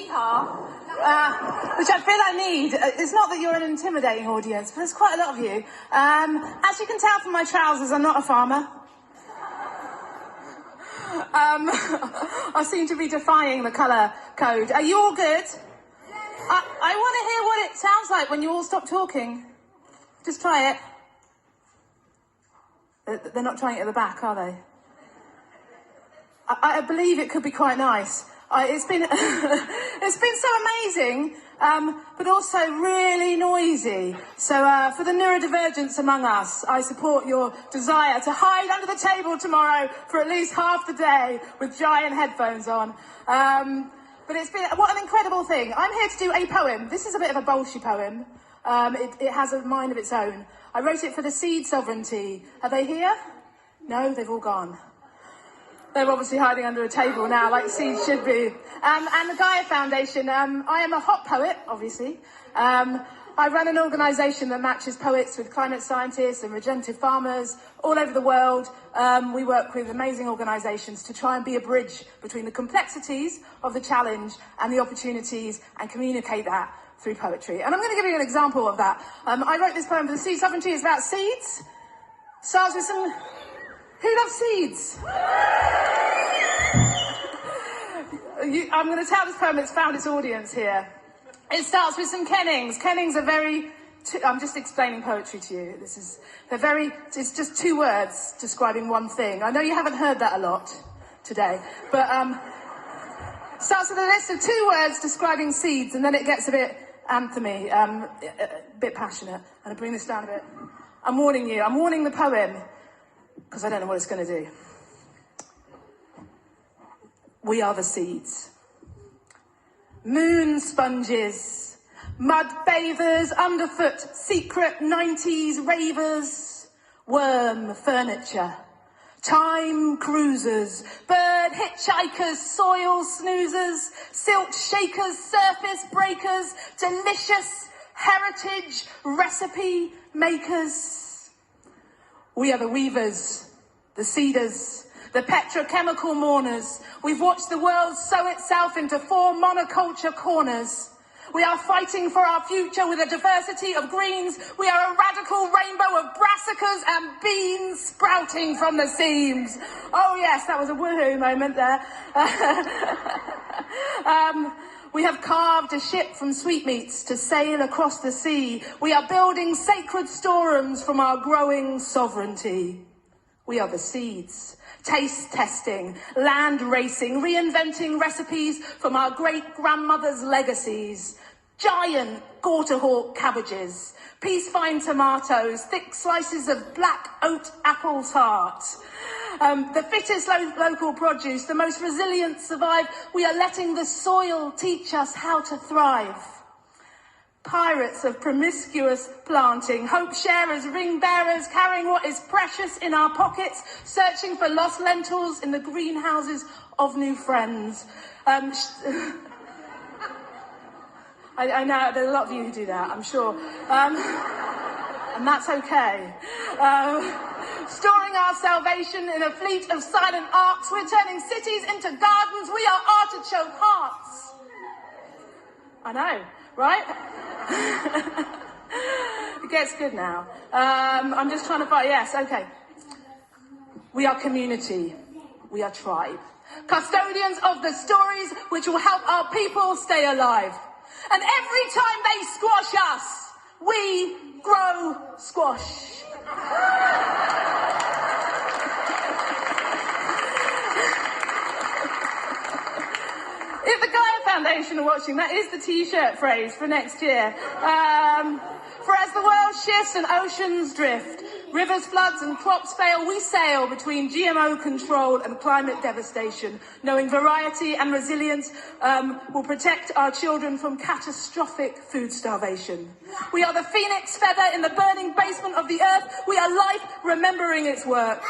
hee-haw, which I feel I need. It's not that you're an intimidating audience, but there's quite a lot of you. As you can tell from my trousers, I'm not a farmer. I seem to be defying the colour code. Are you all good? I want to hear what it sounds like when you all stop talking. Just try it. They're not trying it at the back, are they? I believe it could be quite nice. It's been it's been so amazing, but also really noisy. So for the neurodivergents among us, I support your desire to hide under the table tomorrow for at least half the day with giant headphones on. But it's been, what an incredible thing. I'm here to do a poem. This is a bit of a Bolshoi poem. It has a mind of its own. I wrote it for the seed sovereignty. Are they here? No, they've all gone. They're obviously hiding under a table now, like seeds should be. And the Gaia Foundation, I am a hot poet, obviously. I run an organisation that matches poets with climate scientists and regenerative farmers all over the world. We work with amazing organisations to try and be a bridge between the complexities of the challenge and the opportunities and communicate that through poetry. And I'm going to give you an example of that. I wrote this poem for the seed sovereignty. It's about seeds. Starts with some... Who loves seeds? I'm going to tell this poem, it's found its audience here. It starts with some kennings. Kennings are very... I'm just explaining poetry to you. It's just two words describing one thing. I know you haven't heard that a lot today, but starts with a list of two words describing seeds, and then it gets a bit anthemy, a bit passionate. And I bring this down a bit. I'm warning you. I'm warning the poem, because I don't know what it's going to do. We are the seeds. Moon sponges, mud bathers, underfoot, secret 90s ravers, worm furniture, time cruisers, bird hitchhikers, soil snoozers, silt shakers, surface breakers, delicious heritage recipe makers. We are the weavers, the seeders, the petrochemical mourners. We've watched the world sow itself into 4 monoculture corners. We are fighting for our future with a diversity of greens. We are a radical rainbow of brassicas and beans sprouting from the seams. Oh yes, that was a woohoo moment there. We have carved a ship from sweetmeats to sail across the sea. We are building sacred storerooms from our growing sovereignty. We are the seeds. Taste testing, land racing, reinventing recipes from our great-grandmother's legacies. Giant Gorterhawk cabbages, piece-fine tomatoes, thick slices of black oat apple tart. The fittest local produce, the most resilient survive. We are letting the soil teach us how to thrive. Pirates of promiscuous planting, hope sharers, ring bearers, carrying what is precious in our pockets, searching for lost lentils in the greenhouses of new friends. I know there's a lot of you who do that, I'm sure. And that's okay. Storing our salvation in a fleet of silent arcs, we're turning cities into gardens. We are artichoke hearts. I know, right? It gets good now. I'm just trying to find, yes, okay. We are community. We are tribe. Custodians of the stories which will help our people stay alive. And every time they squash us, we grow squash. If the Gaia Foundation are watching, that is the T-shirt phrase for next year. For as the world shifts and oceans drift, rivers, floods and crops fail, we sail between GMO control and climate devastation, knowing variety and resilience will protect our children from catastrophic food starvation. We are the phoenix feather in the burning basement of the earth. We are life remembering its work.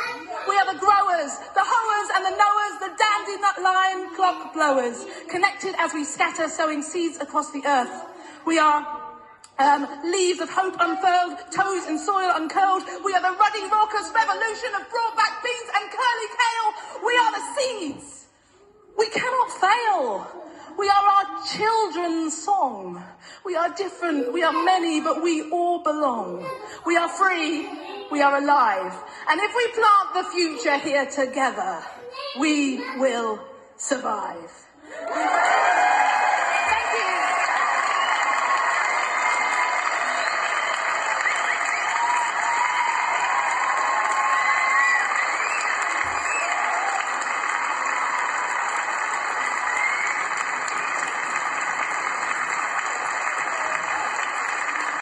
We are the growers, the hoers and the knowers, the dandelion clock blowers, connected as we scatter, sowing seeds across the earth. We are leaves of hope unfurled, toes in soil uncurled. We are the ruddy, raucous revolution of broad-backed beans and curly kale. We are the seeds. We cannot fail. We are our children's song. We are different, we are many, but we all belong. We are free, we are alive. And if we plant the future here together, we will survive.